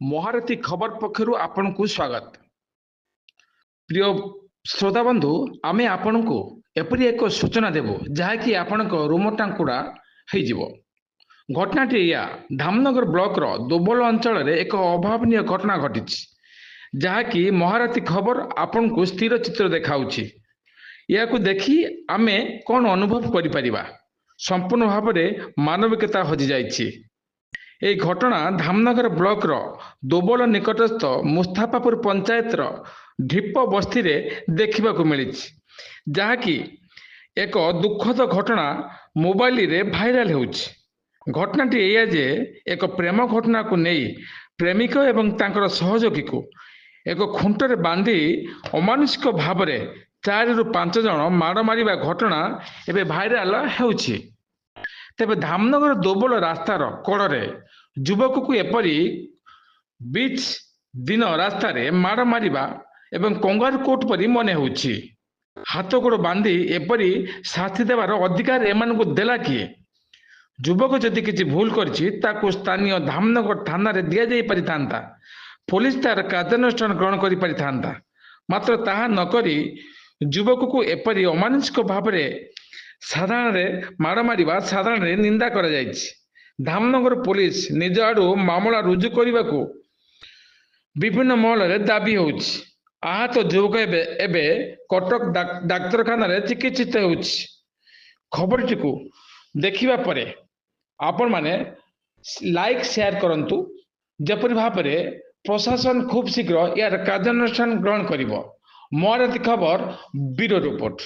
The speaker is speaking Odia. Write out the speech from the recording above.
महारथी खबर पक्षरु आपनकु स्वागत। प्रिय श्रोता बंधु, आमे आपनकु एपरि एक सूचना देबो जहाँकि आपनक रोम टांकुड़ा होइजिवो। घटनाटी या धामनगर ब्लॉक रो दोबल अंचल रे एक अभावनीय घटना घटिछि जहाँकि महारथी खबर आपनकु स्थिर चित्र देखाउछि। याकु देखि आमे कोन अनुभव करि परिबा। संपूर्ण भाव में मानविकता हजि जाइछि। এই ঘটনা ধামনগর ব্লকর দোবଲ নিকটস্থ ମୁସ୍ତାଫାପୁର ପଞ୍ଚାୟତର ଢିପ ବସ୍ତିରେ ଦେଖିବାକୁ ମିଳିଛି, ଯାହାକି ଏକ ଦୁଃଖଦ ଘଟଣା ମୋବାଇଲରେ ଭାଇରାଲ ହେଉଛି। ଘଟଣାଟି ଏଇଆ ଯେ ଏକ ପ୍ରେମ ଘଟଣାକୁ ନେଇ ପ୍ରେମିକ ଏବଂ ତାଙ୍କର ସହଯୋଗୀକୁ ଏକ ଖୁଣ୍ଟରେ ବାନ୍ଧି ଅମାନୁଷିକ ଭାବରେ 4ରୁ 5 ଜଣ ମାଡ଼ ମାରିବା ଘଟଣା ଏବେ ଭାଇରାଲ ହେଉଛି। ତେବେ ଧାମନଗର ଦୋବଲ ରାସ୍ତାର କଡ଼ରେ ଯୁବକକୁ ଏପରି ବିଚ୍ ଦିନ ରାସ୍ତାରେ ମାଡ଼ ମାରିବା ଏବଂ କଙ୍ଗାରୁ କୋର୍ଟ ପରି ମନେ ହେଉଛି। ହାତ ଗୋଡ଼ ବାନ୍ଧି ଏପରି ଶାସ୍ତି ଦେବାର ଅଧିକାର ଏମାନଙ୍କୁ ଦେଲା କିଏ? ଯୁବକ ଯଦି କିଛି ଭୁଲ କରିଛି ତାକୁ ସ୍ଥାନୀୟ ଧାମନଗର ଥାନାରେ ଦିଆଯାଇ ପାରିଥାନ୍ତା। ପୋଲିସ ତାର କାର୍ଯ୍ୟାନୁଷ୍ଠାନ ଗ୍ରହଣ କରିପାରିଥାନ୍ତା। ମାତ୍ର ତାହା ନକରି ଯୁବକକୁ ଏପରି ଅମାନୁଷିକ ଭାବରେ ସାଧାରଣରେ ମାଡ଼ ମାରିବା ସାଧାରଣରେ ନିନ୍ଦା କରାଯାଇଛି। ଧାମନଗର ପୋଲିସ ନିଜ ଆଡୁ ମାମଲା ରୁଜୁ କରିବାକୁ ବିଭିନ୍ନ ମହଲରେ ଦାବି ହେଉଛି। ଆହତ ଯୁବକ ଏବେ କଟକ ଡାକ୍ତରଖାନାରେ ଚିକିତ୍ସିତ ହେଉଛି। ଖବରଟିକୁ ଦେଖିବା ପରେ ଆପଣମାନେ ଲାଇକ୍ ସେୟାର କରନ୍ତୁ, ଯେପରି ଭାବରେ ପ୍ରଶାସନ ଖୁବ୍ ଶୀଘ୍ର ଏହାର କାର୍ଯ୍ୟାନୁଷ୍ଠାନ ଗ୍ରହଣ କରିବ। ମହାରଥୀ ଖବର ବ୍ୟୁରୋ ରିପୋର୍ଟ।